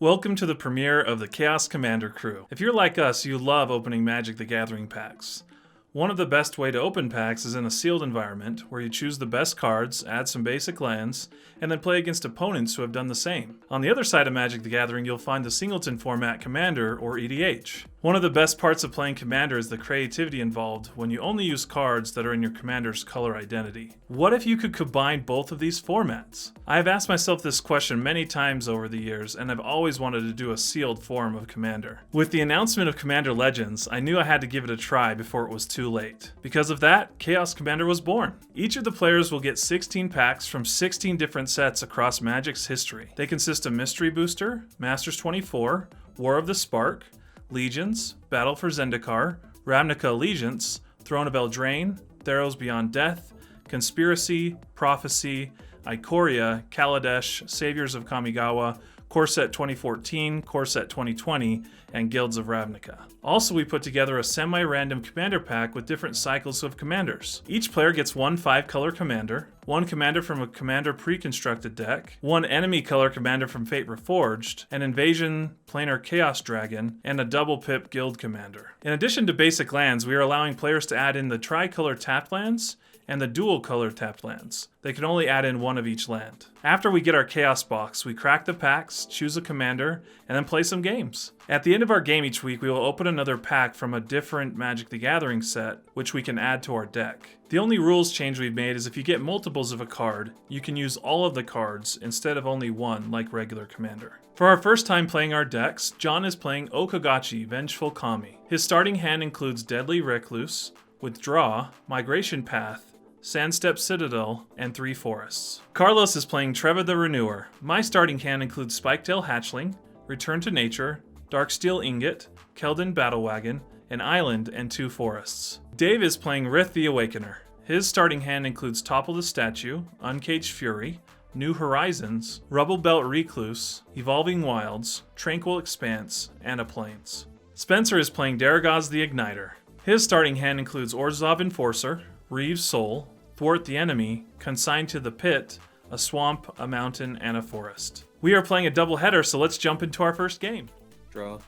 Welcome to the premiere of the Chaos Commander crew. If you're like us, you love opening Magic the Gathering packs. One of the best way to open packs is in a sealed environment, where you choose the best cards, add some basic lands, and then play against opponents who have done the same. On the other side of Magic the Gathering, you'll find the singleton format Commander, or EDH. One of the best parts of playing Commander is the creativity involved when you only use cards that are in your Commander's color identity. What if you could combine both of these formats? I have asked myself this question many times over the years, and I've always wanted to do a sealed form of Commander. With the announcement of Commander Legends, I knew I had to give it a try before it was too late. Because of that, Chaos Commander was born. Each of the players will get 16 packs from 16 different sets across Magic's history. They consist of Mystery Booster, Masters 24, War of the Spark, Legions, Battle for Zendikar, Ravnica Allegiance, Throne of Eldraine, Theros Beyond Death, Conspiracy, Prophecy, Ikoria, Kaladesh, Saviors of Kamigawa, Core Set 2014, Core Set 2020, and Guilds of Ravnica. Also, we put together a semi-random commander pack with different cycles of commanders. Each player gets one 5-color commander, one commander from a commander pre-constructed deck, one enemy color commander from Fate Reforged, an invasion planar chaos dragon, and a double pip guild commander. In addition to basic lands, we are allowing players to add in the tricolor tapped lands and the dual color tapped lands. They can only add in one of each land. After we get our Chaos box, we crack the packs, choose a commander, and then play some games. At the end of our game each week, we will open another pack from a different Magic the Gathering set, which we can add to our deck. The only rules change we've made is if you get multiples of a card, you can use all of the cards instead of only one like regular Commander. For our first time playing our decks, John is playing O-Kagachi, Vengeful Kami. His starting hand includes Deadly Recluse, Withdraw, Migration Path, Sandstep Citadel, and 3 forests. Carlos is playing Treva the Renewer. My starting hand includes Spiketail Hatchling, Return to Nature, Darksteel Ingot, Keldon Battlewagon, an island, and 2 forests. Dave is playing Rith the Awakener. His starting hand includes Topple the Statue, Uncaged Fury, New Horizons, Rubble Belt Recluse, Evolving Wilds, Tranquil Expanse, and a Plains. Spencer is playing Daragaz the Igniter. His starting hand includes Orzhov Enforcer, Reeve's Soul, Thwart the Enemy, Consigned to the Pit, a swamp, a mountain, and a forest. We are playing a doubleheader, so let's jump into our first game. Draw.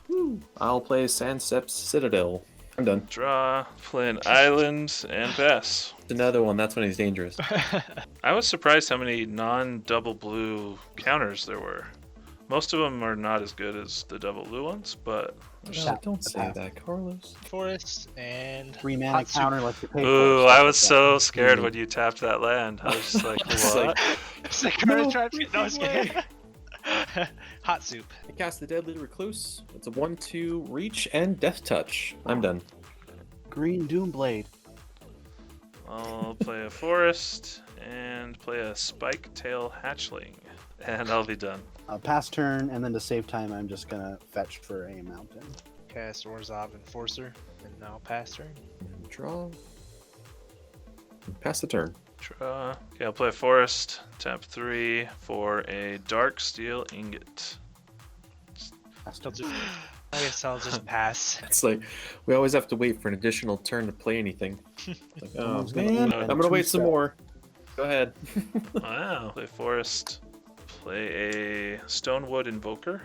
I'll play Sandstep Citadel. I'm done. Draw, play an island, and pass. Another one, that's when he's dangerous. I was surprised how many non-double blue counters there were. Most of them are not as good as the double blue ones, but... Don't say that, Carlos. Forest and 3 mana counter lets you pay. Ooh, I was so scared when you tapped that land. I was just like, what? it's like no, it's kidding. Hot soup. I cast the Deadly Recluse. It's a 1/2 reach and Death Touch. I'm done. Green Doomblade. I'll play a forest and play a Spiketail Hatchling, and I'll be done. Pass turn, and then to save time, I'm just gonna fetch for a mountain. Cast Orzhov Enforcer, and now pass turn. Draw. Pass the turn. Draw. Okay, I'll play a forest. Tap 3 for a Darksteel Ingot. Pass turn. I guess I'll just pass. It's like, we always have to wait for an additional turn to play anything. Like, oh man, I'm gonna wait some more. Go ahead. Wow. Play forest. Play a Stonewood Invoker.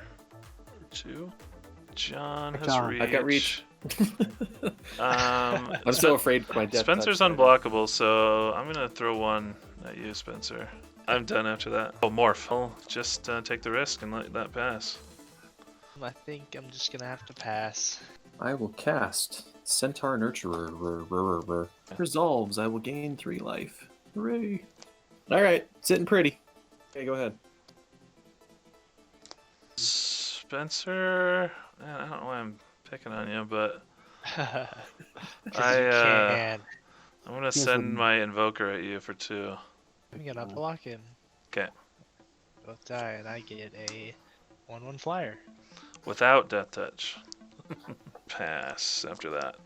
2. John has reach. I've got reach. I'm so afraid for my Death Spencer's Touch. unblockable, so I'm gonna throw one at you, Spencer. I'm done after that. Oh, Morph. I'll just take the risk and let that pass. I think I'm just gonna have to pass. I will cast Centaur Nurturer. Resolves. I will gain 3 life. Hooray! All right, sitting pretty. Okay, go ahead. Spencer, man, I don't know why I'm picking on you, but I'm gonna send my Invoker at you for 2. I'm gonna block him. Okay. Both die, and I get a 1/1 flyer. Without Death Touch. Pass after that.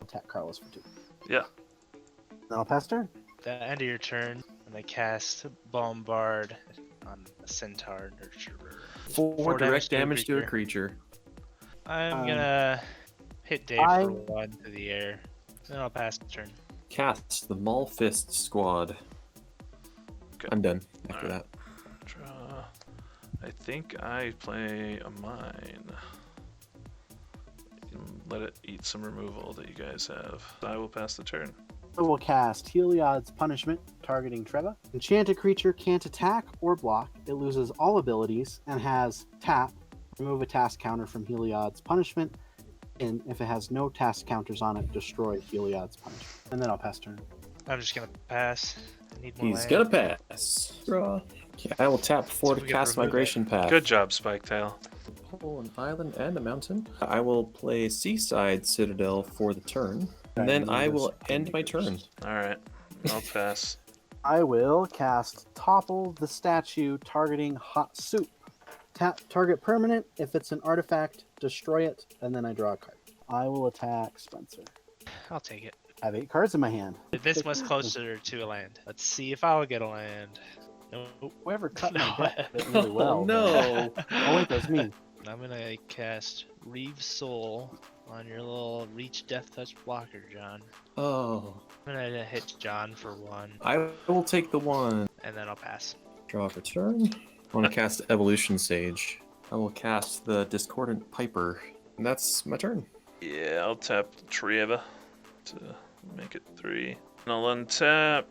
Attack Carlos for 2. Yeah. Then I'll pass turn. At the end of your turn, I'm gonna cast Bombard on a Centaur Nurturer. 4 direct damage to a creature. I'm gonna hit Dave for 1 to the air. Then I'll pass the turn. Cast the Maul Fist Squad. Okay. I'm done after that. Draw. I think I play a mine. You can let it eat some removal that you guys have. I will pass the turn. I will cast Heliod's Punishment, targeting Treva. Enchanted creature can't attack or block. It loses all abilities and has tap. Remove a task counter from Heliod's Punishment. And if it has no task counters on it, destroy Heliod's Punishment. And then I'll pass turn. I'm just gonna pass. I need more He's land. gonna pass. Draw. Okay, I will tap 4 So to we gotta cast remove Migration Path. Good job, Spiketail. Pull an island and a mountain. I will play Seaside Citadel for the turn. And then I will end my turn. Alright, I'll pass. I will cast Topple the Statue, targeting Hot Soup. Tap target permanent. If it's an artifact, destroy it, and then I draw a card. I will attack Spencer. I'll take it. I have 8 cards in my hand. This much closer to a land. Let's see if I'll get a land. Nope. Whoever cut my No. deck did really well. Oh no! Oh wait, that's me. I'm gonna cast Reeve Soul on your little Reach Death Touch blocker, John. Oh. I'm gonna hit John for 1, I will take the 1. and then I'll pass. Draw for turn. I want to cast Evolution Sage. I will cast the Discordant Piper. And that's my turn. Yeah, I'll tap Treva to make it 3. And I'll untap.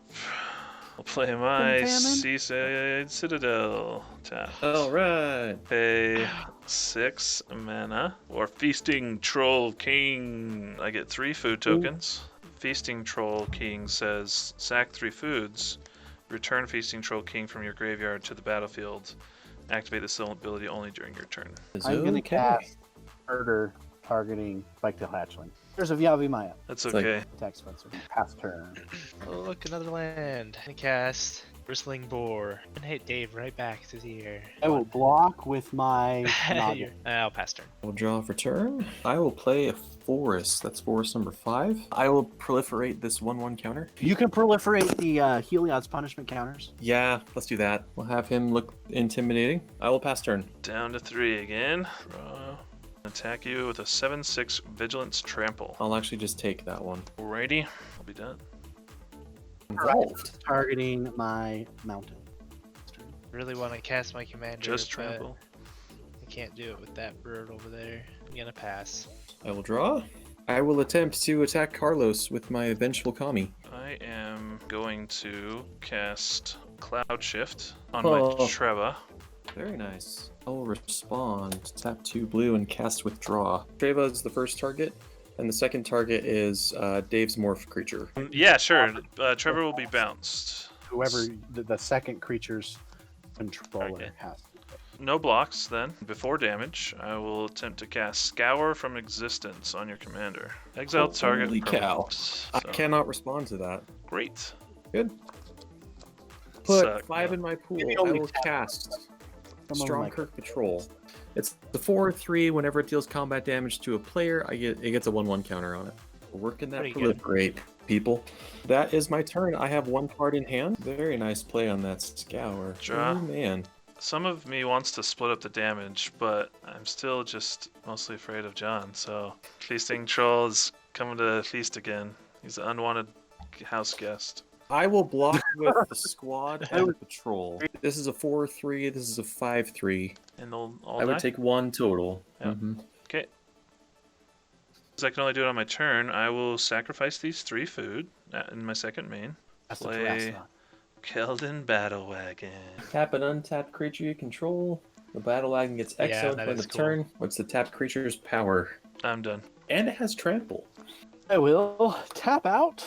I'll play my Famine? Seaside Citadel. Tap. Alright. Pay 6 mana. Or Feasting Troll King. I get 3 food tokens. Feasting Troll King says sack 3 foods. Return Feasting Troll King from your graveyard to the battlefield. Activate this ability only during your turn. I'm gonna cast Murder, targeting Spiketail Hatchling. There's a Yavi Maya. That's It's like- okay. Attack Spencer. Pass turn. Oh, look, another land. I cast Bristling Boar and hit Dave right back to the air. I will block with my noggin. I'll pass turn. I will draw for turn. I will play a Forest. That's Forest number 5. I will proliferate this 1/1 counter. You can proliferate the Heliod's Punishment counters. Yeah, let's do that. We'll have him look intimidating. I will pass turn. Down to 3 again. Draw. Attack you with a 7/6 Vigilance Trample. I'll actually just take that one. Alrighty, I'll be done. Involved. Targeting my mountain. Really want to cast my commander, Just but trample. I can't do it with that bird over there. I'm gonna pass. I will draw. I will attempt to attack Carlos with my Vengeful Kami. I am going to cast Cloud Shift on Oh. my Treva. Very nice. I will respond. Tap 2 blue and cast Withdraw. Treva is the first target, and the second target is Dave's Morph creature. Yeah, sure. Trevor will be bounced. Whoever the second creature's controller Okay. has. No blocks then. Before damage, I will attempt to cast Scour from Existence on your commander. Exile target. Holy cow. permanent. I So, cannot respond to that. Great. Good. Put Suck, 5 no. in my pool. Maybe I only will tap. cast Some of Strong my- Kirk Patrol. It's the 4/3. Whenever it deals combat damage to a player, it gets a 1/1 counter on it. We're working that Pretty good. proliferate, people. That is my turn. I have 1 card in hand. Very nice play on that Scour. Draw. Oh man. Some of me wants to split up the damage, but I'm still just mostly afraid of John, so Feasting Troll is coming to feast again. He's an unwanted house guest. I will block with the squad and patrol. This is a 4/3. This is a 5/3. And they'll all I would die? take 1 total. Yeah. Okay. Because I can only do it on my turn, I will sacrifice these 3 food in my second main. That's the Play Terrasson. Keldon Battle Wagon. Tap an untapped creature you control. The battle wagon gets Yeah, exiled that for the is cool. turn. What's the tapped creature's power? I'm done. And it has trample. I will tap out,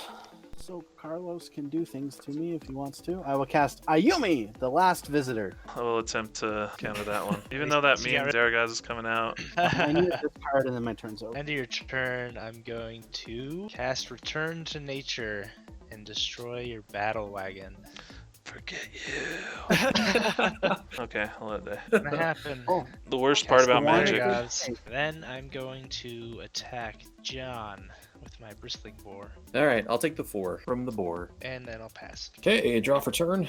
so Carlos can do things to me if he wants to. I will cast Ayumi, the last visitor. I will attempt to counter that one. Even though that So you means got Daragaz is coming out. I need this card, and then my turn's over. End of your turn, I'm going to cast Return to Nature and destroy your battle wagon. Forget you. Okay, I'll let that. Gonna happen. Oh, The worst part Cast about the Magic. Gods. Then I'm going to attack John with my Bristling Boar, Alright, I'll take the 4 from the board. and then I'll pass. Okay, draw for turn.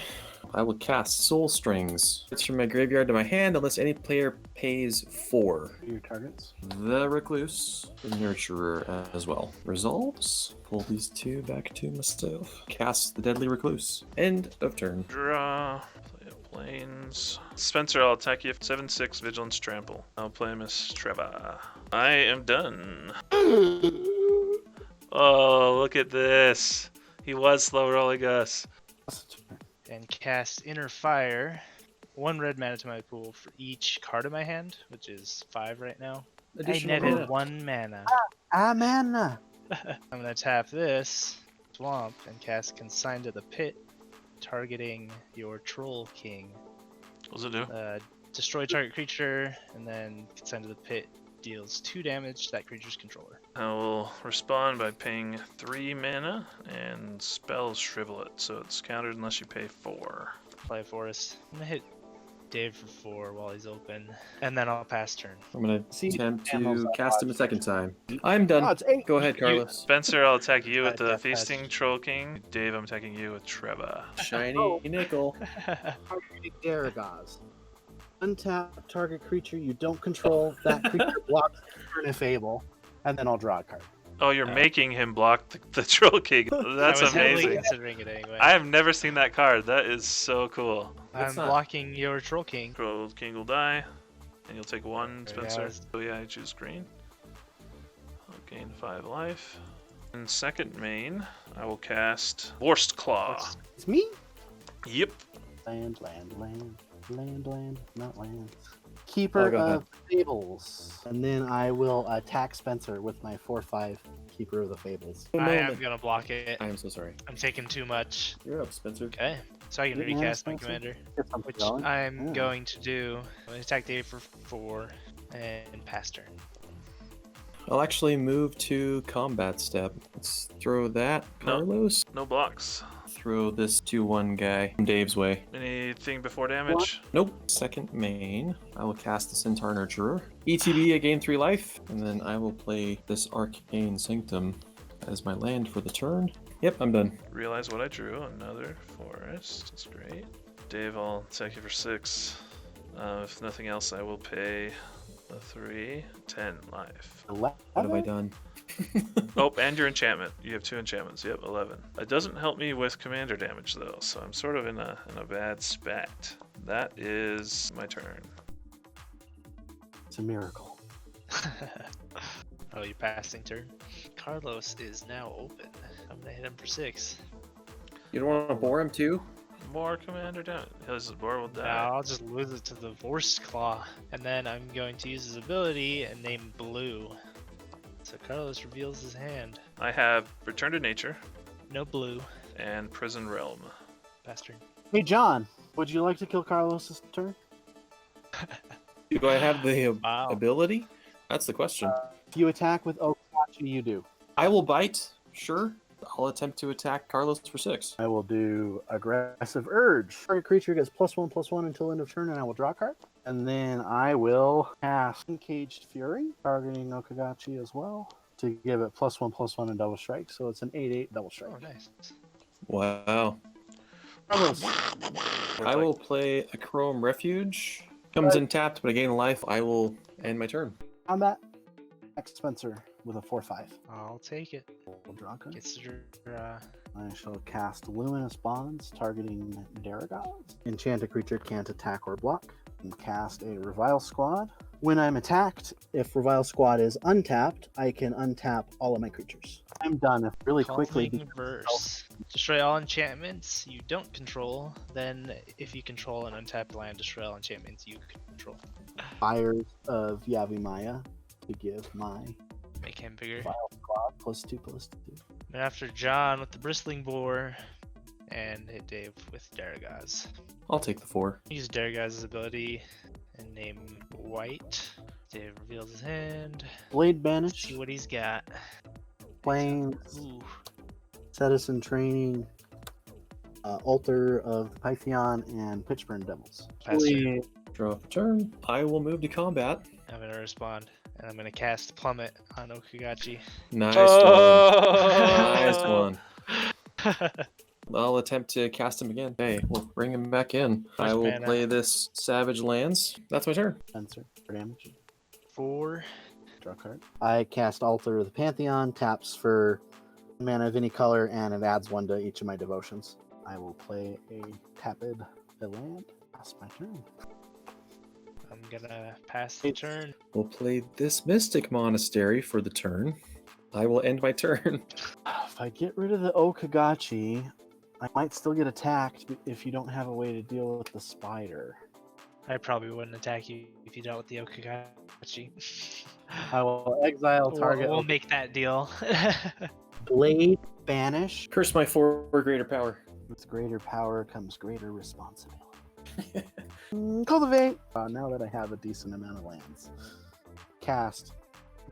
I will cast Soul Strings. It's from my graveyard to my hand unless any player pays 4. your targets. The Recluse, the Nurturer as well. Resolves. Pull these 2 back to myself. Cast the Deadly Recluse. End of turn. Draw. Play a Planes. Spencer, I'll attack you. 7/6 Vigilance Trample. I'll play Miss Treva. I am done. Oh, look at this. He was slow rolling us. And cast Inner Fire. 1 red mana to my pool for each card in my hand, which is 5 right now. Additional I netted mana. 1 mana. Mana. I'm gonna tap this swamp and cast Consign to the Pit, targeting your Troll King. What does it do? Destroy target creature, and then Consign to the Pit deals 2 damage to that creature's controller. I will respond by paying 3 mana and spell Shrivel It, so it's countered unless you pay 4. Play Forest. I'm gonna hit Dave for 4 while he's open, and then I'll pass turn. I'm gonna See, attempt Animals to on cast him a Watch. second time. I'm done. Oh, it's 8. Go ahead, Carlos. Spencer, I'll attack you with Alright, the that Feasting passed. Troll King. Dave, I'm attacking you with Treva. Shiny nickel. Targeting Daragaz. Untap target creature you don't control. That creature blocks turn if able, and then I'll draw a card. Oh, you're making him block the Troll King. That's I was heavily amazing. considering it anyway. I have never seen that card. That is so cool. I'm That's not- blocking your Troll King. Troll King will die, and you'll take 1, There you Spencer. go. Oh yeah, I choose green. I'll gain 5 life. In second main, I will cast Worst Claw. It's me. Yep. Land, not land. Keeper go ahead. of Fables. And then I will attack Spencer with my 4/5 Keeper of the Fables. I am gonna block it. I am so sorry. I'm taking too much. You're up, Spencer. Okay, so I can Good man, recast my Spencer. commander, Get something which going. I'm Yeah. going to do. I'm gonna attack Dave for 4 and pass turn. I'll actually move to combat step. Let's throw that, No. Carlos. No blocks. Throw this 2/1 guy Dave's way. Anything before damage? Nope. Second main, I will cast the Centaur Nurturer. ETB, I gain 3 life, and then I will play this Arcane Sanctum as my land for the turn. Yep, I'm done. Realize what I drew. Another forest. That's great. Dave, I'll attack you for 6. If nothing else, I will pay a 3. 10 life. 11? What have I done? Oh, and your enchantment. You have 2 enchantments. Yep, 11. It doesn't help me with commander damage though, so I'm sort of in a bad spat. That is my turn. It's a miracle. Oh, you're passing turn. Carlos is now open. I'm gonna hit him for 6. You don't want to bore him too? More commander damage. His boar will Now die. I'll just lose it to the Vorst Claw, and then I'm going to use his ability and name Blue. So Carlos reveals his hand. I have Return to Nature No blue. and Prison Realm. Pass turn. Hey, John, would you like to kill Carlos' turn? Do I have the Wow. ability? That's the question. If you attack with O-Kagachi, you do. I will bite, sure. I'll attempt to attack Carlos for 6. I will do Aggressive Urge. Target creature gets +1/+1 until end of turn, and I will draw a card. And then I will cast Encaged Fury, targeting O-Kagachi as well, to give it +1/+1 and double strike. So it's an 8/8 double strike. Oh, nice. Wow. Carlos, I will play a Chrome Refuge. Comes in tapped, but I gain a life. I will end my turn. combat. Attack Spencer with a 4/5. I'll take it. We'll draw a card. Gets to draw. I shall cast Luminous Bonds, targeting Daragaz. Enchant a creature can't attack or block. And cast a Revile Squad. When I'm attacked, if Revile Squad is untapped, I can untap all of my creatures. I'm done. If really quickly, Calming Verse. Destroy all enchantments you don't control. Then, if you control an untapped land, destroy all enchantments you control. Fires of Yavimaya to give my Make him bigger. Revile Squad +2/+2. And after John with the Bristling Boar, and hit Dave with Daragaz. I'll take the 4. Use Daragaz's ability and name White. Dave reveals his hand. Blade See Banish, what he's got. Plains, Ooh. Citizen Training, Altar of the Pythion, and Pitchburn Devils. Pass turn. Draw for turn. I will move to combat. I'm gonna respond, and I'm gonna cast Plummet on O-Kagachi. Nice Oh! one. Nice one. I'll attempt to cast him again. Okay, we'll bring him back in. I First will mana. play this Savage Lands. That's my turn. Spencer for damage. 4. Draw a card. I cast Altar of the Pantheon, taps for mana of any color, and it adds 1 to each of my devotions. I will play a tapped land. That's my turn. I'm gonna pass the turn. We'll play this Mystic Monastery for the turn. I will end my turn. If I get rid of the O-Kagachi, I might still get attacked if you don't have a way to deal with the spider. I probably wouldn't attack you if you dealt with the O-Kagachi. I will exile target. We'll make that deal. Blade banish. Curse my 4 greater power. With greater power comes greater responsibility. Cultivate. Now that I have a decent amount of lands, cast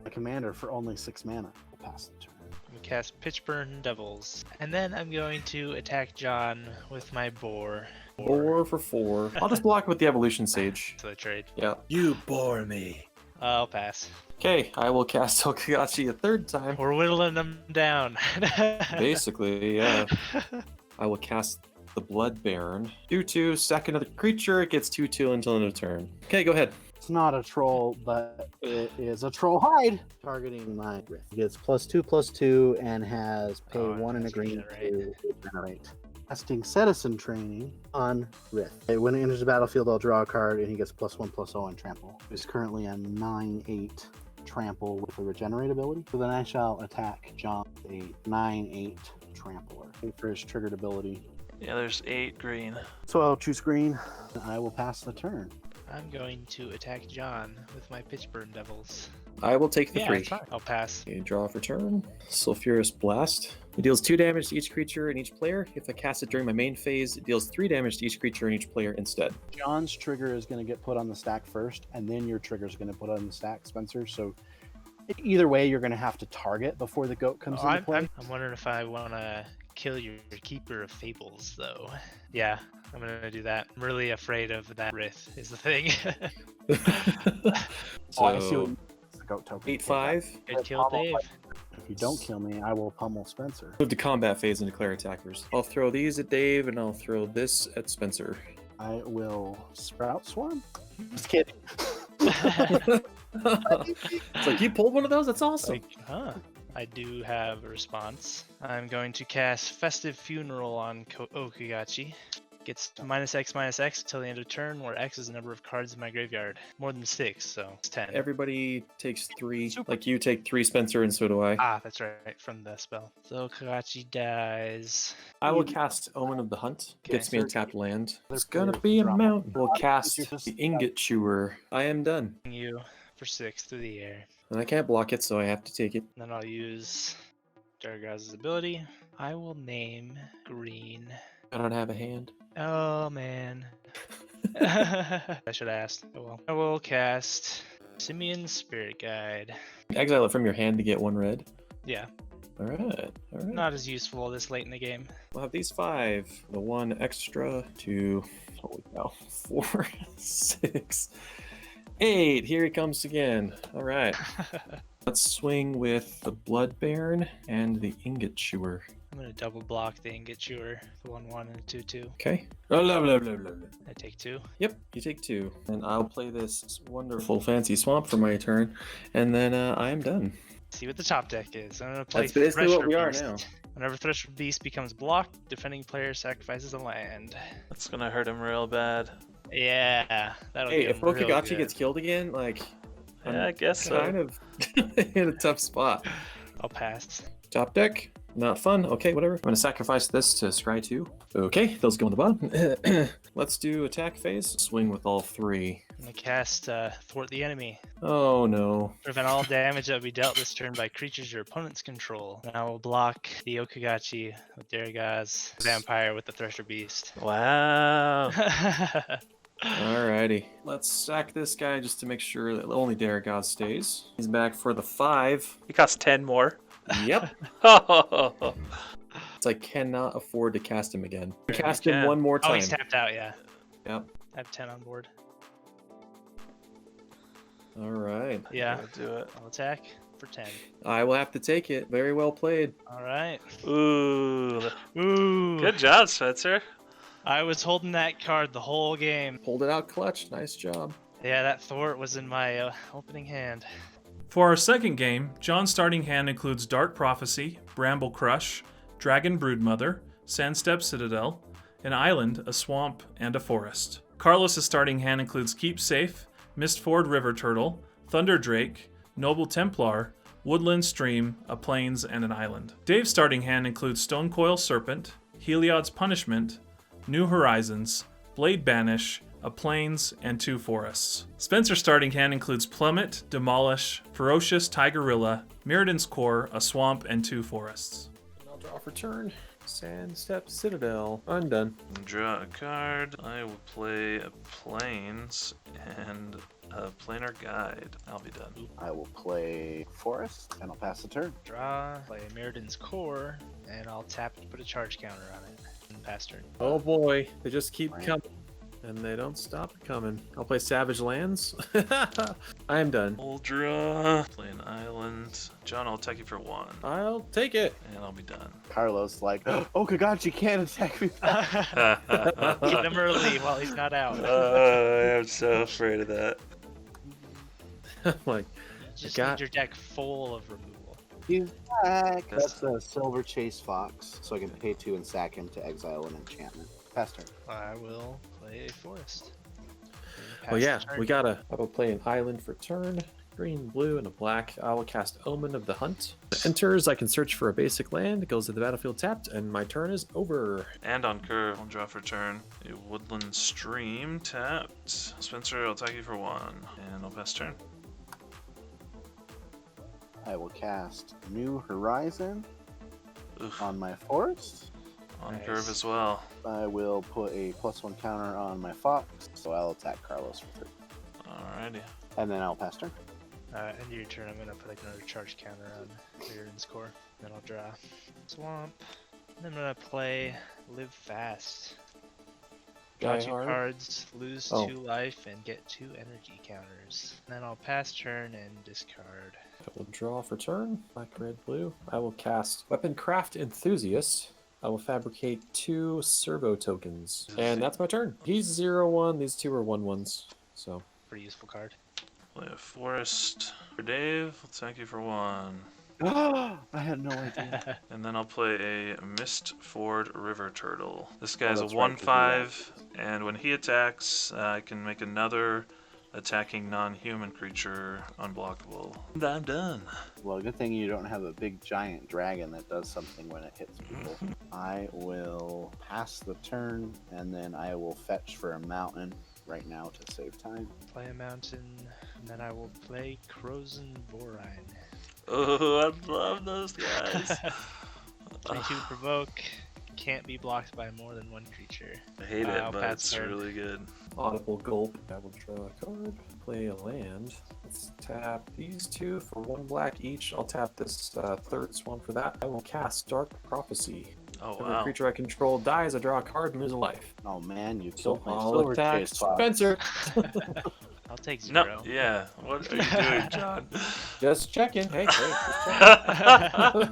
my commander for only 6 mana. We'll pass the turn. I'm gonna cast Pitchburn Devils, and then I'm going to attack John with my boar. 4 for 4. I'll just block with the Evolution Sage. So the trade. Yeah. You bore me. I'll pass. Okay, I will cast O-Kagachi a 3rd time. We're whittling them down. Basically, yeah. I will cast the Blood Baron. 2/2, sack another creature. It gets 2/2 until end of turn. Okay, go ahead. It's not a troll, but it is a troll hide. Targeting my Rift. It gets +2/+2 and has pay Oh, 1 and a that's green regenerate. to regenerate. Casting Citizen Training on Rift. When it enters the battlefield, I'll draw a card and he gets +1/+0 on trample. He's currently a 9/8 trample with a regenerate ability. So then I shall attack John, a 9/8 trampler. Wait for his triggered ability. Yeah, there's 8 green. So I'll choose green. I will pass the turn. I'm going to attack John with my Pitchburn Devils. I will take the Yeah, 3. it's fine. I'll pass. Okay, draw for turn. Sulfurous Blast. It deals 2 damage to each creature and each player. If I cast it during my main phase, it deals 3 damage to each creature and each player instead. John's trigger is going to get put on the stack first, and then your trigger is going to put on the stack, Spencer. So either way, you're going to have to target before the goat comes into play. I'm wondering if I want to kill your Keeper of Fables, though. Yeah, I'm going to do that. I'm really afraid of that Wraith, is the thing. Oh, I see what So, the goat token. 8/5. Good kill, Dave. If you don't kill me, I will pummel Spencer. Move to combat phase and declare attackers. I'll throw these at Dave and I'll throw this at Spencer. I will Sprout Swarm. Just kidding. It's like you pulled one of those? That's awesome. Huh. I do have a response. I'm going to cast Festive Funeral on O-Kagachi. Gets -X/-X till the end of turn, where X is the number of cards in my graveyard. More than 6, so it's 10. Everybody takes 3. Super. Like you take 3, Spencer, and so do I. Ah, that's right, from the spell. So Kagachi dies. I will cast Omen of the Hunt. Okay. Gets me a tapped land. Other It's gonna players be a drop mountain. one. We'll cast You're just- the Ingot Chewer. I am done. You for 6 through the air. And I can't block it, so I have to take it. Then I'll use Dargaz's ability. I will name green. I don't have a hand. Oh man. I should have asked. Oh well. I will cast Simeon's Spirit Guide. Exile it from your hand to get 1 red. Yeah, Alright, alright. not as useful this late in the game. We'll have these 5. The 1 extra, 2, holy cow, 4, 6, 8. Here he comes again. Alright. Let's swing with the Blood Baron and the Ingot Chewer. I'm gonna double block the Ingot Chewer, the 1/1 and the 2/2. Okay. Blah, blah, blah, blah, blah. I take 2. Yep, you take 2. And I'll play this wonderful fancy swamp for my turn. And then I am done. See what the top deck is. I'm gonna play That's basically what Thresher we are Beast. now. Whenever Thresher Beast becomes blocked, defending player sacrifices a land. That's gonna hurt him real bad. Yeah, that'll Hey, get if him really Okagachi good. gets killed again, like, Yeah, I guess so. kind of in a tough spot. I'll pass. Top deck, not fun. Okay, whatever. I'm gonna sacrifice this to Scry 2. Okay, those go on the bottom. Let's do attack phase. Swing with all 3. I'm gonna cast Thwart the Enemy. Oh no. Prevent all damage that will be dealt this turn by creatures your opponents control. And I will block the Okagachi with Daragaz, Vampire with the Thresher Beast. Wow. Alrighty. Let's sack this guy just to make sure that only Daragaz stays. He's back for the 5. He costs 10 more. Yep. Oh, So I cannot afford to cast him again. Yeah, you Cast him can. one more Oh, time. he's tapped out, yeah. Yep. I have 10 on board. Alright. Yeah, do it. I'll attack for 10. I will have to take it. Very well played. Alright. Ooh. Ooh. Good job, Spencer. I was holding that card the whole game. Pulled it out clutch. Nice job. Yeah, that Thwart was in my opening hand. For our second game, John's starting hand includes Dark Prophecy, Bramble Crush, Dragon Broodmother, Sandstep Citadel, an island, a swamp, and a forest. Carlos's starting hand includes Keep Safe, Mistford River Turtle, Thunder Drake, Noble Templar, Woodland Stream, a Plains, and an Island. Dave's starting hand includes Stonecoil Serpent, Heliod's Punishment, New Horizons, Blade Banish, a Plains, and 2 Forests. Spencer's starting hand includes Plummet, Demolish, Ferocious Tigerilla, Mirrodin's Core, a Swamp, and 2 Forests. And I'll draw for turn. Sandstep Citadel. I'm done. Draw a card. I will play a Plains and a Planar Guide. I'll be done. I will play Forest, and I'll pass the turn. Draw, play Mirrodin's Core, and I'll tap and put a charge counter on it. And pass turn. Oh boy, they just keep Right. coming. And they don't stop coming. I'll play Savage Lands. I am done. We'll draw. Play an island. John, I'll attack you for 1. I'll take it. And I'll be done. Carlos like, oh, Kagachi can't attack me back. Get him early while he's not out. I'm so afraid of that. I'm like, Just got- need your deck full of removal. He's back. That's a Silver Chase Fox, so I can pay 2 and sack him to exile an enchantment. Pass turn. I will play a Forest. well, yeah, Pass the turn. we gotta. I will play an island for turn. Green, blue, and a black. I will cast Omen of the Hunt. It enters, I can search for a basic land. It goes to the battlefield tapped, and my turn is over. And on curve, I'll draw for turn. A Woodland Stream tapped. Spencer, I'll attack you for 1. And I'll pass turn. I will cast New Horizon Oof. on my Forest. On Nice. curve as well. I will put a +1 counter on my Fox, so I'll attack Carlos for 3. Alrighty. And then I'll pass turn. End of your turn, I'm gonna put another charge counter on Mirrodin's Core. Then I'll draw Swamp. And I'm gonna play Live Fast. Draw Die 2 hard. cards, lose Oh. 2 life, and get 2 energy counters. Then I'll pass turn and discard. I will draw for turn. Black, red, blue. I will cast Weaponcraft Enthusiast. I will fabricate 2 servo tokens. And that's my turn. He's 0/1. These 2 are 1/1s. So Pretty useful card. Play a Forest for Dave. I'll attack you for 1. I had no idea. And then I'll play a Mistford River Turtle. This guy's a that's right, 1/5, and when he attacks, I can make another attacking non-human creature unblockable. And I'm done. Well, good thing you don't have a big giant dragon that does something when it hits people. I will pass the turn, and then I will fetch for a mountain right now to save time. Play a mountain, and then I will play Crozen Vorine. Oh, I love those guys. 22 provoke, can't be blocked by more than 1 creature. I hate I'll it, but pass it's turn. really good. Audible Gulp. I will draw a card. Play a land. Let's tap these 2 for 1 black each. I'll tap this 3rd Swamp for that. I will cast Dark Prophecy. Oh, Every wow. creature I control dies. I draw a card and lose a life. Oh man, you So killed my I'll Silver attack Chase Fox. Spencer. I'll take No, 0. yeah. What are you doing, John? Just checking. Hey, just checking. I'm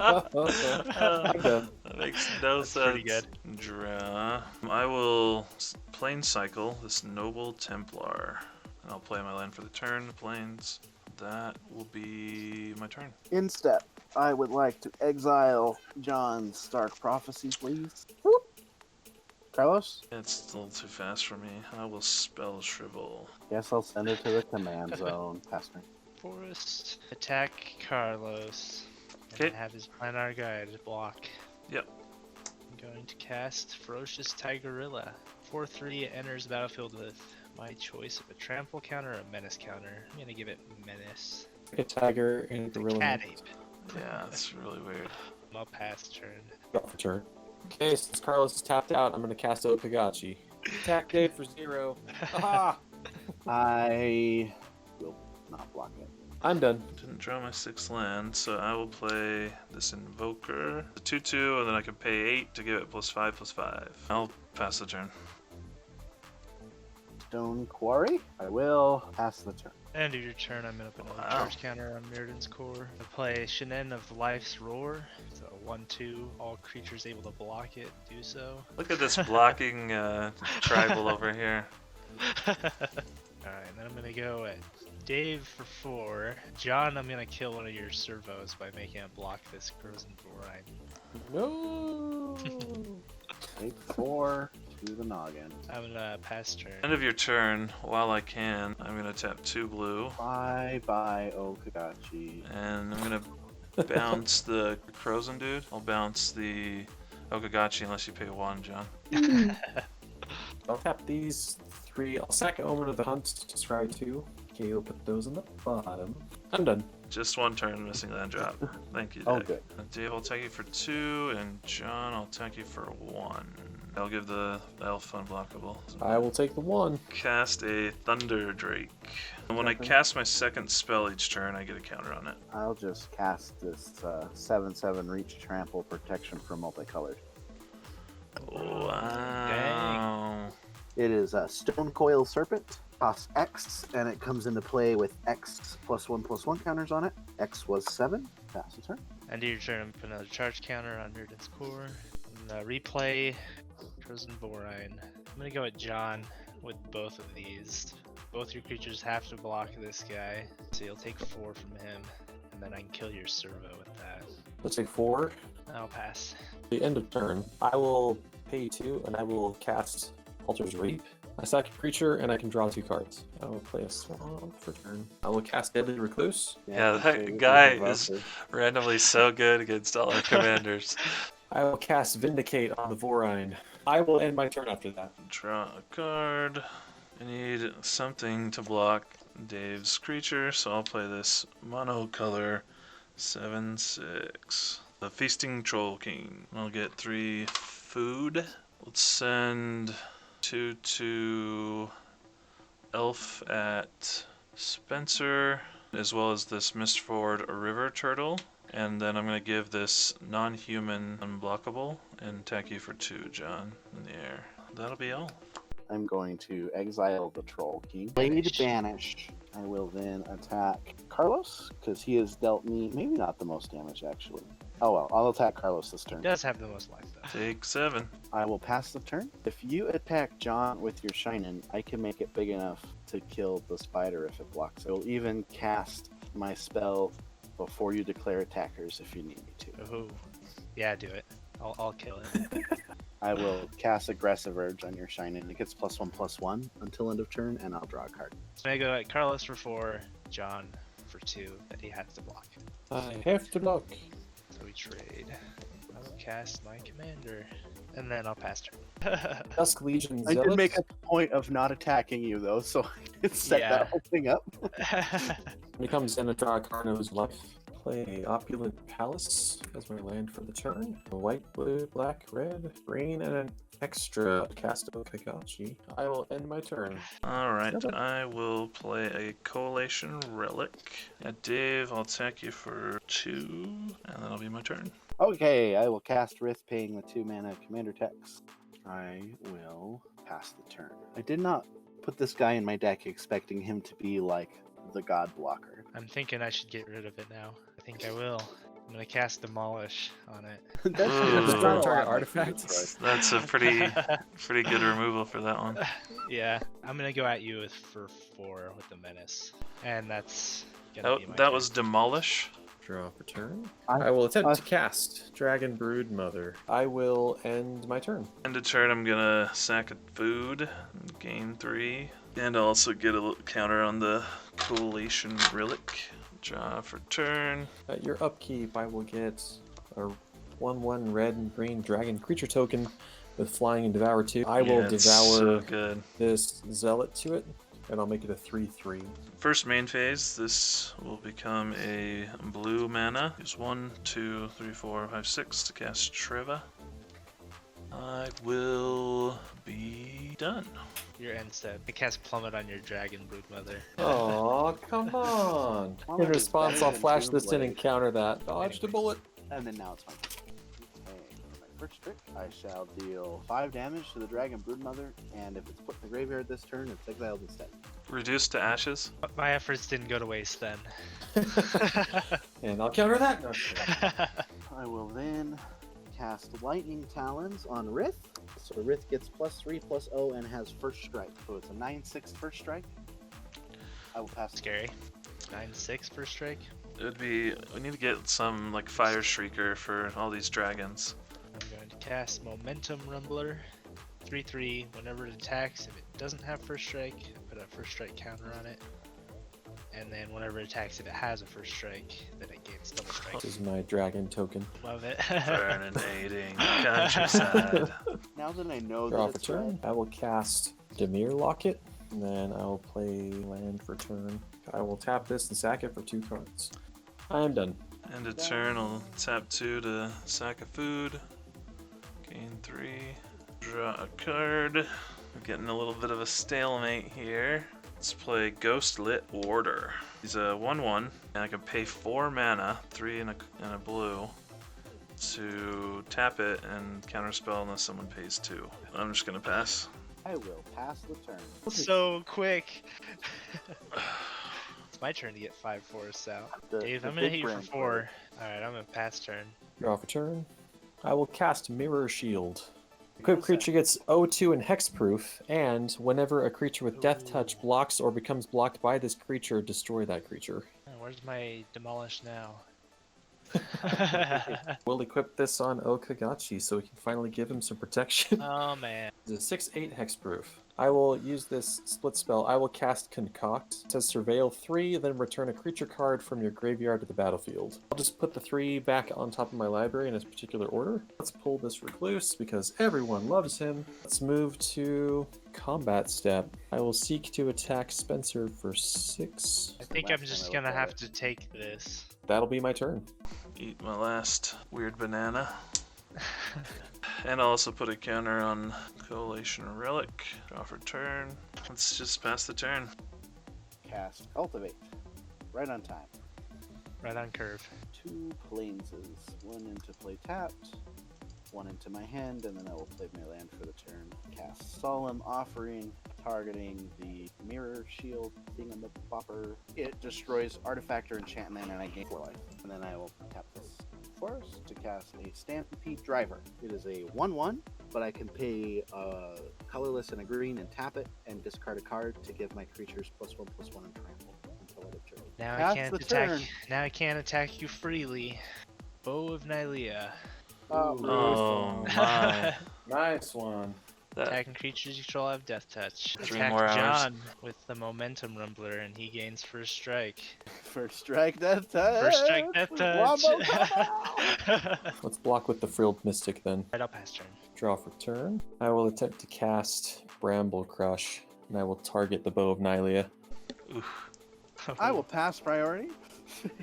done. That makes no That's sense. pretty good. Draw. I will plane cycle this Noble Templar. And I'll play my land for the turn, Plains. That will be my turn. In step, I would like to exile John's Dark Prophecy, please. Carlos? It's a little too fast for me. I will spell Shrivel. Yes, I'll send it to the command zone. Pass turn. Forest, attack Carlos. And Okay. have his Planar Guide block. Yep. I'm going to cast Ferocious Tigerilla. 4/3 enters the battlefield with my choice of a trample counter or a menace counter. I'm gonna give it menace. A tiger and a It's a gorilla. cat ape. Yeah, that's really weird. I'll pass turn. Draw for turn. Okay, since Carlos is tapped out, I'm going to cast O-Kagachi. Attack Dave for 0. Aha! I will not block it. I'm done. Didn't draw my 6th land, so I will play this Invoker. The 2/2, and then I can pay 8 to give it +5/5. I'll pass the turn. Stone Quarry. I will pass the turn. End of your turn, I'm gonna put another Wow. charge counter on Mirrodin's Core. I play Shenan of Life's Roar. It's a 1/2. All creatures able to block it do so. Look at this blocking tribal over here. Alright, then I'm gonna go at Dave for 4. John, I'm gonna kill one of your servos by making it block this Crozen Vorine. No! Take 4. to the noggin. I'm gonna pass turn. End of your turn. While I can, I'm gonna tap 2 blue, Bye, O-Kagachi. and I'm gonna bounce the Frozen dude. I'll bounce the O-Kagachi unless you pay 1, John. I'll tap these 3. I'll sack Omen of the Hunt to scry 2. Okay, you'll put those in the bottom. I'm done. Just 1 turn missing that drop. Thank you, Oh, Dick. good. Dave, I'll tag you for 2, and John, I'll tag you for 1. I'll give the elf unblockable. I will take the 1. Cast a Thunder Drake. And when I cast my second spell each turn, I get a counter on it. I'll just cast this 7/7 reach trample protection for multicolored. Wow. It is a Stone Coil Serpent, costs X, and it comes into play with X +1/+1 counters on it. X was 7. Pass the turn. End of your turn, I'm putting another charge counter on Mirrodin's core. And, replay Frozen Vorine. I'm gonna go with John with both of these. Both your creatures have to block this guy, so you'll take 4 from him, and then I can kill your servo with that. Let's take 4. I'll pass. The end of turn. I will pay 2, and I will cast Altar's Reap. I sack a creature, and I can draw 2 cards. I will play a swamp for turn. I will cast Deadly Recluse. Yeah, so that this guy a is buster. randomly so good against all our commanders. I will cast Vindicate on the Vorine. I will end my turn after that. Draw a card. I need something to block Dave's creature, so I'll play this monocolor 7/6. The Feasting Troll King. I'll get 3 food. Let's send 2 to Elf at Spencer, as well as this Mistford River Turtle. And then I'm going to give this non-human unblockable and attack you for 2, John, in the air. That'll be all. I'm going to exile the Troll King. Blade Banish. I will then attack Carlos, because he has dealt me maybe not the most damage, actually. Oh well, I'll attack Carlos this turn. He does have the most life, though. Take 7. I will pass the turn. If you attack John with your Shinin, I can make it big enough to kill the spider if it blocks. I will even cast my spell before you declare attackers if you need me to. Oh, yeah, do it. I'll kill it. I will cast Aggressive Urge on your Shinin. It gets +1/+1 until end of turn, and I'll draw a card. So I go at Carlos for 4, John for 2 that he has to block. I have to block. So we trade. I will cast my commander, and then I'll pass turn. Dusk Legion I Zealot. did make a point of not attacking you, though, so I did set Yeah. that whole thing up. When he comes in, I draw a card of his life. Play Opulent Palace as my land for the turn. White, blue, black, red, green, and an extra cast O-Kagachi. I will end my turn. Alright, I will play a Coalition Relic. Dave, I'll attack you for 2, and that'll be my turn. Okay, I will cast Rith, paying the 2 mana commander text. I will pass the turn. I did not put this guy in my deck expecting him to be like the god blocker. I'm thinking I should get rid of it now. I think I will. I'm gonna cast Demolish on it. That's Ooh. not a Target lot like artifact. this, That's a pretty good removal for that one. Yeah, I'm gonna go at you for 4 with the Menace, and that's gonna be my That turn. was Demolish. Draw for turn. right? I will attempt to cast Dragon Brood Mother. I will end my turn. End of turn, I'm gonna sack a food, gain 3, and also get a little counter on the Coalition Relic. Draw for turn. At your upkeep, I will get a 1/1 red and green dragon creature token with flying and devour 2. I will Yeah, it's devour so good. this zealot to it, and I'll make it a 3/3. First main phase, this will become a blue mana. Use 1, 2, 3, 4, 5, 6 to cast Treva. I will be done. Your end step. I cast Plummet on your Dragon Broodmother. Oh, come on! Well, In that is response, better I'll than flash two this in and blades. counter that. Dodged a bullet. And then now it's my turn. Okay, for my first trick, I shall deal 5 damage to the Dragon Broodmother, and if it's put in the graveyard this turn, it's exiled instead. Reduced to ashes. But my efforts didn't go to waste then. And I'll counter that. No. I will then cast Lightning Talons on Rith. So Rith gets +3/+0 and has first strike. So it's a 9/6 first strike. I will pass. Scary. 9/6 first strike. It would be. We need to get some like Fire Shrieker for all these dragons. I'm going to cast Momentum Rumbler. 3/3. Whenever it attacks, if it doesn't have first strike, I put a first strike counter on it. And then whenever it attacks, if it has a first strike, then it gains double strike. This is my dragon token. Love it. Burninating countryside. Now that I know Draw that for it's turn. red, I will cast Demir Locket, and then I will play land for turn. I will tap this and sack it for 2 cards. I am done. End of turn, I'll tap 2 to sack a food. Gain 3. Draw a card. We're getting a little bit of a stalemate here. Let's play Ghost Lit Warder. He's a 1/1, and I can pay 4 mana, 3 and a blue, to tap it and counterspell unless someone pays 2. I'm just gonna pass. I will pass the turn. So quick. It's my turn to get 5 forests out. Dave, I'm gonna hit you for 4. Alright, I'm gonna pass turn. Draw for turn. I will cast Mirror Shield. Equipped creature gets O2 and hexproof, and whenever a creature with Death Touch blocks or becomes blocked by this creature, destroy that creature. Oh, where's my demolish now? We'll equip this on O-Kagachi so we can finally give him some protection. Oh man. It's a 6/8 hexproof. I will use this split spell. I will cast Concoct. It says Surveil 3, then return a creature card from your graveyard to the battlefield. I'll just put the 3 back on top of my library in a particular order. Let's pull this Recluse because everyone loves him. Let's move to combat step. I will seek to attack Spencer for 6. I think I'm just gonna have to take this. That'll be my turn. Eat my last weird banana. And I'll also put a counter on Coalition Relic. Draw for turn. Let's just pass the turn. Cast Cultivate. Right on time. Right on curve. 2 Plainses. 1 into play tapped. 1 into my hand, and then I will play my land for the turn. Cast Solemn Offering, targeting the Mirror Shield thingamabopper. It destroys artifact or enchantment, and I gain 4 life. And then I will tap this forest to cast a Stampede Driver. It is a 1/1, but I can pay colorless and a green and tap it and discard a card to give my creatures +1/+1 and trample until end of turn. Now Pass I can't the attack. turn. Now I can't attack you freely. Bow of Nylea. Oh my. Nice one. That, Attacking creatures you control have Death Touch. 3 Attack more hours. John with the Momentum Rumbler, and he gains First Strike. First Strike Death Touch! First Strike Death Touch. Wombo combo! Let's block with the Frilled Mystic then. Right, I'll pass turn. Draw for turn. I will attempt to cast Bramble Crush, and I will target the Bow of Nylea. oof. I will pass priority.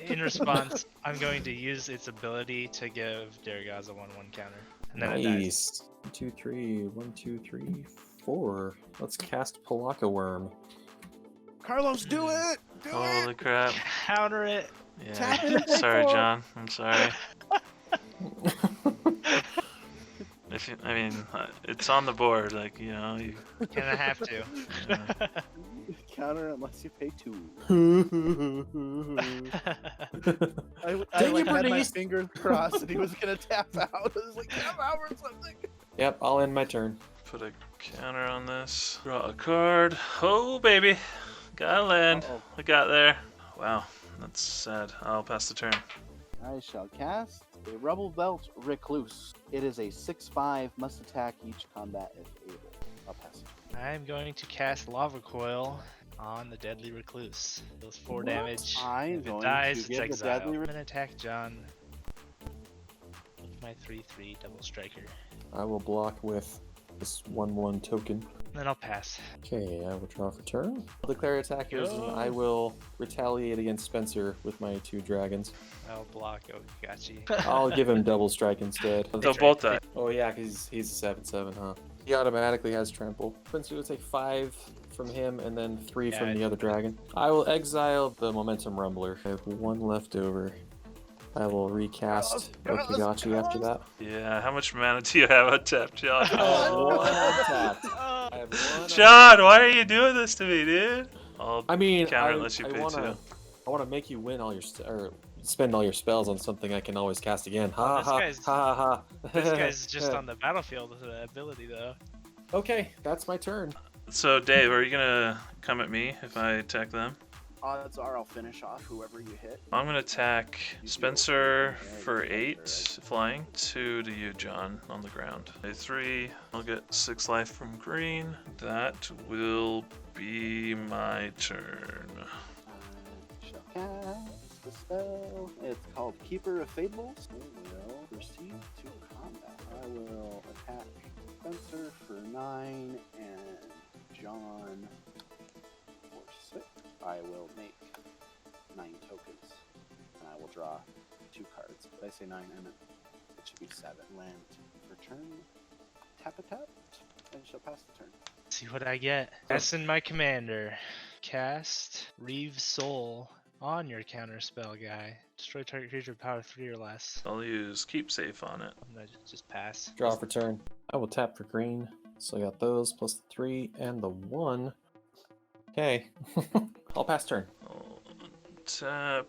In response, I'm going to use its ability to give Darigaza 1/1 counter. And then it dies. Nice. 1, 2, 3. 1, 2, 3, 4. Let's cast Palaka Worm. Carlos, do it! Do Holy crap. Counter it. Tap Yeah. it. Sorry, John. I'm sorry. I mean, it's on the board. Like, you know, you. Kinda have to. it! Counter unless you pay 2. I Dang like, it, had my Bernice. fingers crossed and he was gonna tap out. I was like, tap out or something. Yep, I'll end my turn. Put a counter on this. Draw a card. Oh, baby. Got a land. Uh-oh. I got there. Wow. That's sad. I'll pass the turn. I shall cast a Rubble Belt Recluse. It is a 6/5, must attack each combat if able. I'll pass it. I'm going to cast Lava Coil on the Deadly Recluse. Deals 4 What? damage. I'm If going it dies, to it's give the exile. Deadly I'm gonna attack John with my 3/3 double striker. I will block with this 1/1 token. Then I'll pass. Okay, I will draw for turn. I'll declare attackers, and Go. I will retaliate against Spencer with my 2 dragons. I'll block O-Kagachi. I'll give him double strike instead. They'll both die. Oh yeah, because he's a 7/7, huh? He automatically has trample. Spencer will take 5 from him and then 3 Yeah, from I the other dragon. I will exile the Momentum Rumbler. I have 1 left over. I will recast O-Kagachi after that. Yeah, how much mana do you have untapped, John? One untapped. I have 1 John, why are you doing this to me, dude? I'll I mean, counter I unless you pay wanna, 2. I want to make you win all your or spend all your spells on something I can always cast again. Ha This ha guy's- ha ha. This guy's just on the battlefield with an ability, though. Okay, that's my turn. So, Dave, are you gonna come at me if I attack them? Odds are I'll finish off whoever you hit. I'm gonna attack Spencer for 8 flying. 2 to you, John, on the ground. A 3. I'll get 6 life from green. That will be my turn. I shall cast the spell. It's called Keeper of Fables. We will proceed to combat. I will attack Spencer for 9 and John for 6. I will make 9 tokens, and I will draw 2 cards. Did I say 9? I meant it should be 7. Land for turn. Tap a tap, and shall pass the turn. See what I get. That's in my commander. Cast Reeve Soul on your counter spell guy. Destroy target creature with power 3 or less. I'll use Keep Safe on it. I'm gonna just pass. Draw for turn. I will tap for green. So I got those plus the 3 and the 1. Okay. I'll pass turn. I'll tap.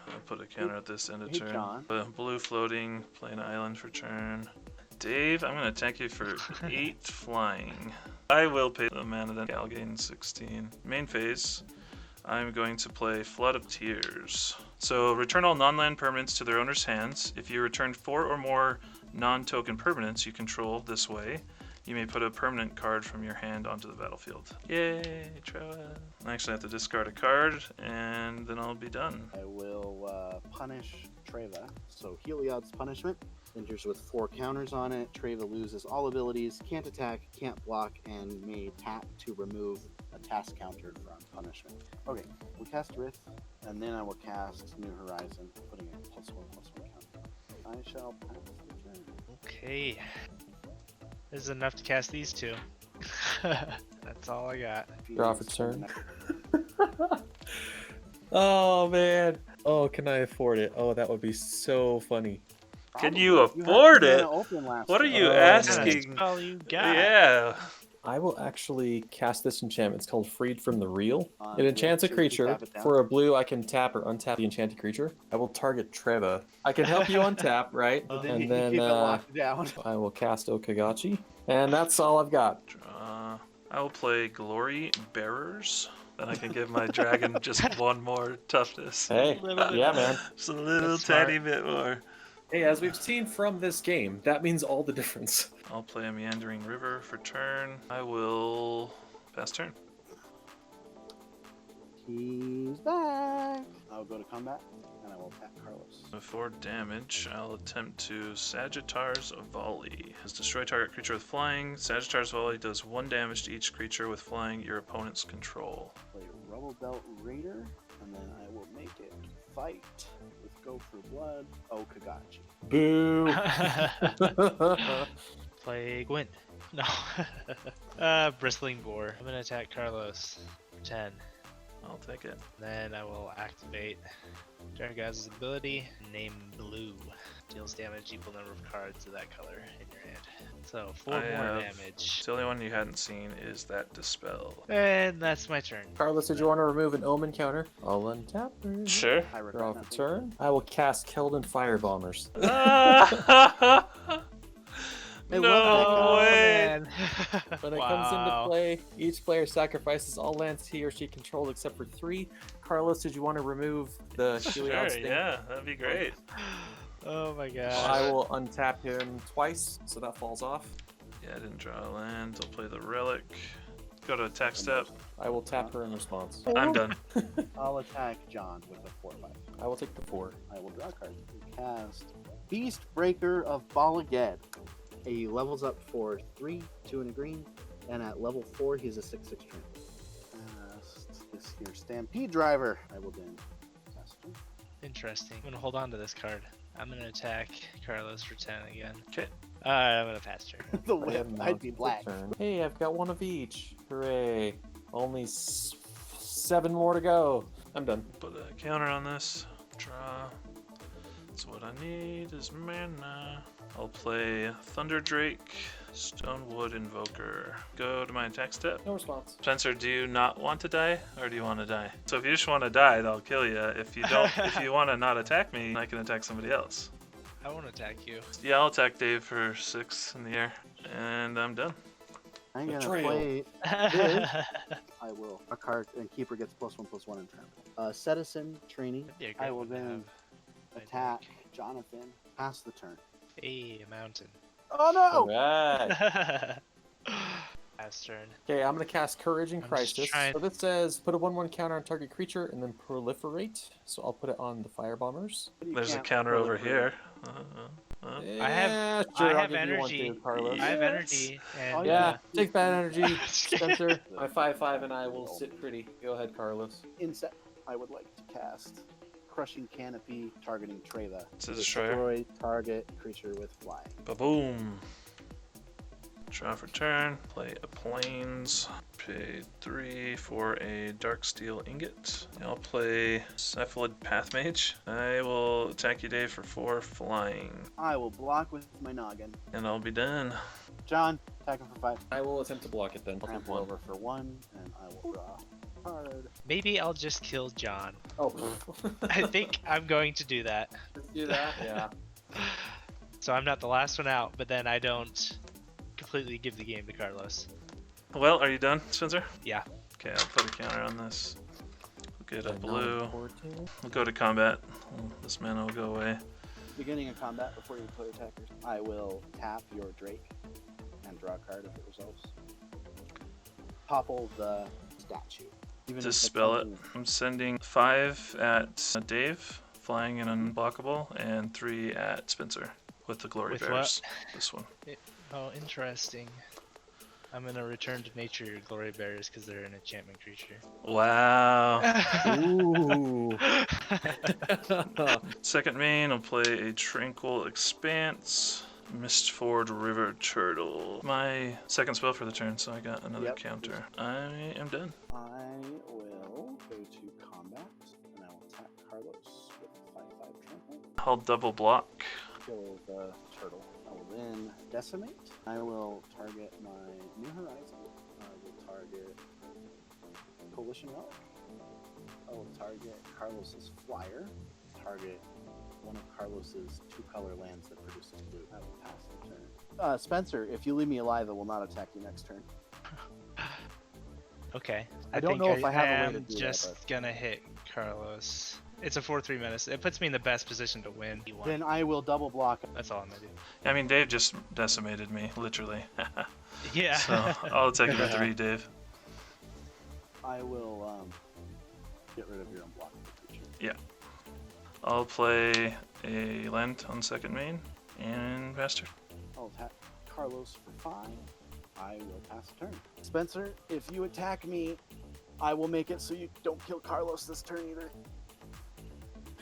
I'll put a counter at this end of Hey, turn. John. Blue floating, play an island for turn. Dave, I'm gonna attack you for 8 flying. I will pay the mana, then I'll gain 16. Main phase, I'm going to play Flood of Tears. So return all non-land permanents to their owner's hands. If you return 4 or more non-token permanents you control this way, you may put a permanent card from your hand onto the battlefield. Yay, Trevor. I actually have to discard a card, and then I'll be done. I will punish Treva. So Heliod's punishment enters with 4 counters on it. Treva loses all abilities, can't attack, can't block, and may tap to remove a task counter from punishment. Okay, we'll cast Rith, and then I will cast New Horizon, putting a +1/+1 counter. I shall pass the turn. Okay. This is enough to cast these 2. That's all I got. Draw for turn. Oh man. Oh, can I afford it? Oh, that would be so funny. Can Probably. you had afford mana it? open last What are turn. you Oh, asking? That's all you got. Yeah. I will actually cast this enchantment. It's called Freed from the Real. On It enchants a which, if you creature. tap it down- For a blue, I can tap or untap the enchanted creature. I will target Treva. I can help you untap, right? But then And you then keep it locked down. I will cast O-Kagachi. And that's all I've got. Draw. I will play Glory Bearers. Then I can give my dragon just 1 more toughness. Hey, yeah, man. Just a little That's smart. tiny bit more. Hey, as we've seen from this game, that means all the difference. I'll play a Meandering River for turn. I will pass turn. He's back. I'll go to combat, and I will attack Carlos. For damage, I'll attempt to Sagittars Volley. Has destroy target creature with flying. Sagittars Volley does 1 damage to each creature with flying your opponent's control. Play Rubble Belt Raider, and then I will make it fight with Go for Blood. O-Kagachi. Boo! Play Gwent. No. Bristling Boar. I'm gonna attack Carlos for 10. I'll take it. Then I will activate Jargaz's ability, name Blue. Deals damage equal number of cards of that color in your hand. So 4 I more have- damage. The only one you hadn't seen is that Dispel. And that's my turn. Carlos, did you want to remove an Omen counter? I'll untap her. Sure. I regret Draw for nothing. turn. I will cast Keldon Firebombers. I love No way. man. When it comes into play, each player sacrifices all lands he or she controls except for 3. Carlos, did you want to remove the Sure, Heliod's thing? yeah, that'd be great. Oh my gosh. I will untap him twice, so that falls off. Yeah, I didn't draw a land. I'll play the Relic. Go to attack step. I will tap her in response. I'm done. I'll attack John with a 4/5. I will take the 4. I will draw a card. Cast Beast Breaker of Balaged. He levels up for 3, 2 and a green, and at level 4 he's a 6/6 trample. Cast this here Stampede Driver. I will then cast him. Interesting. I'm gonna hold on to this card. I'm gonna attack Carlos for 10 again. 'Kay. I'm gonna pass turn. The I whip. have no I'd be keep black. turn. Hey, I've got 1 of each. Hooray. Only 7 more to go. I'm done. Put a counter on this. Draw. That's what I need is mana. I'll play Thunder Drake, Stonewood Invoker. Go to my attack step. No response. Spencer, do you not want to die, or do you want to die? So if you just want to die, I'll kill you. If you don't, if you want to not attack me, I can attack somebody else. I won't attack you. Yeah, I'll attack Dave for 6 in the air, and I'm done. I'm gonna Betrayal. play this. I will. A card and keeper gets +1/+1 in turn. Citizen training. That'd be a I great will one to then have, I attack think. Jonathan. Pass the turn. Hey, a mountain. Oh no! Alright. Pass turn. Okay, I'm gonna cast Courage and I'm just Crisis. trying- So this says put a 1/1 counter on target creature and then proliferate. So I'll put it on the Fire Bombers. You There's a can't counter over proliferate. here. I have- Yeah, sure, I I'll have give you one energy. too, Carlos. I have Yes. energy, and Oh, Yeah, take bad energy, Spencer. Spencer. My 5/5 and I will sit pretty. Go ahead, Carlos. Insect. I would like to cast Crushing Canopy targeting Treva. It's a destroyer. Destroy target creature with flying. Ba-boom. Draw for turn. Play a plains. Pay 3 for a dark steel ingot. I'll play Cephalid Pathmage. I will attack you, Dave, for 4 flying. I will block with my noggin. And I'll be done. John, attack him for 5. I will attempt to block it then. I'll take Trample 1. over for 1, and I will draw a card. maybe I'll just kill John. Oh, I think I'm going to do that. let's do that. Yeah. So I'm not the last one out, but then I don't completely give the game to Carlos. Well, are you done, Spencer? Yeah. Okay, I'll put a counter on this. We'll get a blue. Non-porting. We'll go to combat. This mana will go away. Beginning of combat before you play attackers. I will tap your Drake and draw a card if it resolves. Topple the statue. Even if Dispel it's it. I'm sending 5 at Dave, flying and unblockable, and 3 at Spencer with the Glory With Bears. This one. Oh, interesting. I'm gonna return to nature your glory bearers because they're an enchantment creature. Wow. Ooh. Second main, I'll play a Tranquil Expanse. Mistford River Turtle. My second spell for the turn, so I got another Yep. counter. I am done. I will go to combat, and I will attack Carlos with 5/5 trample. I'll double block. Kill the turtle. I will then decimate. I will target my New Horizon. I will target Coalition Relic. I will target Carlos's Flyer. Target one of Carlos's 2-color lands that produces blue. I will pass the turn. Spencer, if you leave me alive, I will not attack you next turn. Okay. I don't know if I have a way am to do that, just gonna hit Carlos. It's a 4/3 menace. It puts me in the best position to win. Then I will double block. That's all I'm gonna do. I mean, Dave just decimated me, literally. Yeah. So I'll take it for 3, Dave. I will get rid of your unblockable creature. I'll play a land on second main and bastard. I'll attack Carlos for 5. I will pass the turn. Spencer, if you attack me, I will make it so you don't kill Carlos this turn either.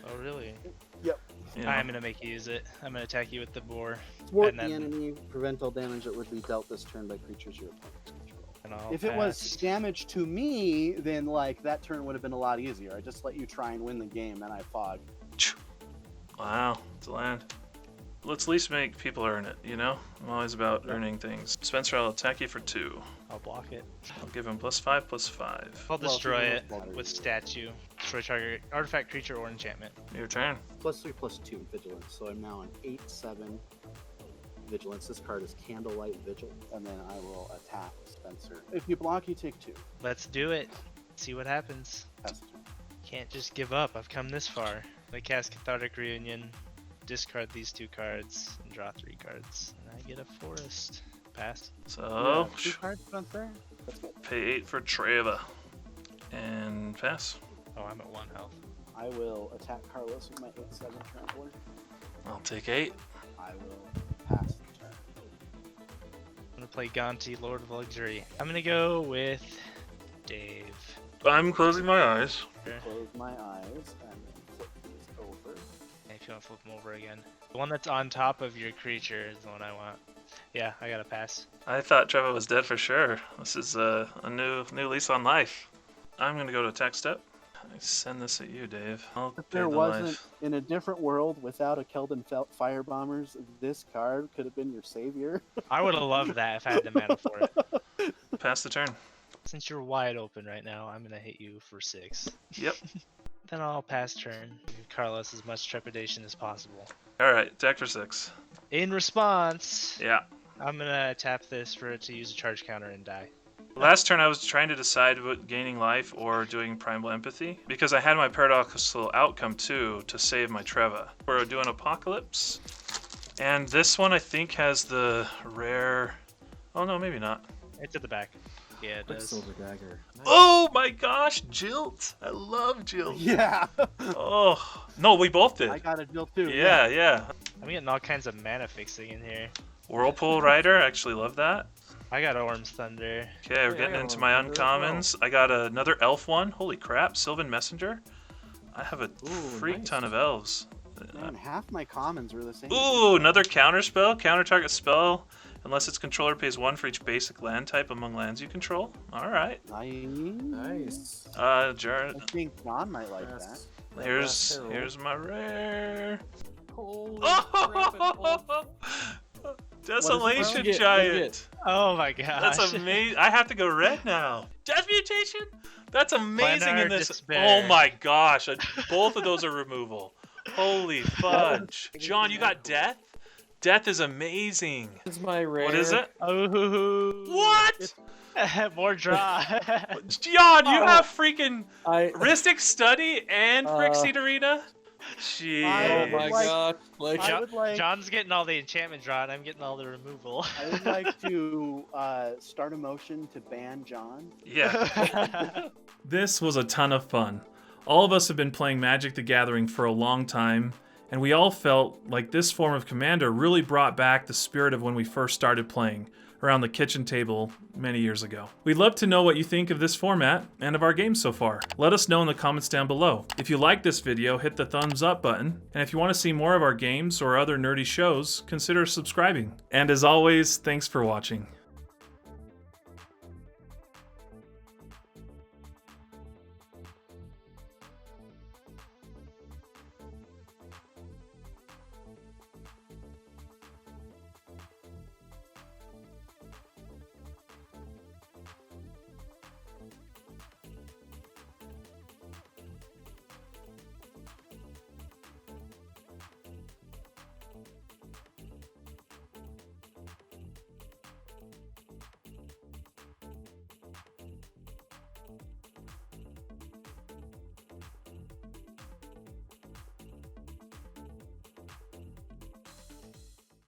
Oh, really? You know, I'm gonna make you use it. I'm gonna attack you with the boar. Thwart And the then- enemy, prevent all damage that would be dealt this turn by creatures your opponents control. And I'll If it was pass. damage to me, then like that turn would have been a lot easier. I just let you try and win the game, and I fog. Wow, it's a land. Let's at least make people earn it, you know? I'm always about earning things. Spencer, I'll attack you for 2. I'll block it. I'll give him +5/+5. I'll Well, destroy if you it don't block with statue. Destroy target artifact, creature, or enchantment. Your turn. +3/+2 vigilance, so I'm now on 8/7 vigilance. This card is Candlelight Vigil, and then I will attack Spencer. If you block, you take 2. Let's do it. See what happens. Pass the turn. Can't just give up. I've come this far. I cast Cathartic Reunion, discard these 2 cards, and draw 3 cards. And I get a forest. Pass. So, Yeah, 2 cards, Spencer. That's good. pay 8 for Treva. And pass. Oh, I'm at 1 health. I will attack Carlos with my 8/7 trampler. I'll take 8. I will pass the turn. I'm gonna play Gonti, Lord of Luxury. I'm gonna go with Dave. I'm closing my eyes. Close my eyes and then flip these over. And if you want to flip them over again. The one that's on top of your creature is the one I want. Yeah, I gotta pass. I thought Treva was dead for sure. This is a new lease on life. I'm gonna go to attack step. I send this at you, Dave. I'll If pay there the wasn't, life. in a different world without a Keldon Fire Bombers, this card could have been your savior. I would have loved that if I had the mana for it. Pass the turn. Since you're wide open right now, I'm gonna hit you for 6. Yep. Then I'll pass turn. Give Carlos as much trepidation as possible. All right, attack for 6. In response, Yeah. I'm gonna tap this for it to use a charge counter and die. Last turn I was trying to decide about gaining life or doing Primal Empathy, because I had my Paradoxical Outcome too to save my Treva. We're doing Apocalypse, and this one I think has the rare... Oh no, maybe not. It's at the back. Yeah, it does. Quicksilver Dagger. Nice. Oh my gosh, Jilt! I love Jilt. Yeah. Oh, no, we both did. I got a deal too. Yeah, yeah. I'm getting all kinds of mana fixing in here. Whirlpool Rider, I actually love that. I got Orm's Thunder. Okay, we're I getting got into one my Thunder as well. uncommons. I got another elf one. Holy crap, Sylvan Messenger. I have a freak nice. ton of elves. Man, half my commons were the same. Ooh, another counter spell. Counter target spell. Unless its controller pays 1 for each basic land type among lands you control. Alright. Nice. I Jar. think John might like that. Here's my rare. Holy Oh! Desolation What did you Giant. get? Oh my gosh. That's amazing. I have to go red now. Death Mutation? That's amazing Planar in this. Despair. Oh my gosh. Both of those are removal. Holy fudge. John, you got Death? Death is amazing. This is my rare. What is it? Oh. What? More draw. John, you Oh. have freaking I. Rhystic Study and Phyrexian Arena? Jeez. Oh my Like- god! Like I would like. John's getting all the enchantment draw and I'm getting all the removal. I would like to start a motion to ban John. Yeah. This was a ton of fun. All of us have been playing Magic the Gathering for a long time, and we all felt like this form of Commander really brought back the spirit of when we first started playing, around the kitchen table many years ago. We'd love to know what you think of this format and of our games so far. Let us know in the comments down below. If you like this video, hit the thumbs up button, and if you want to see more of our games or other nerdy shows, consider subscribing. And as always, thanks for watching.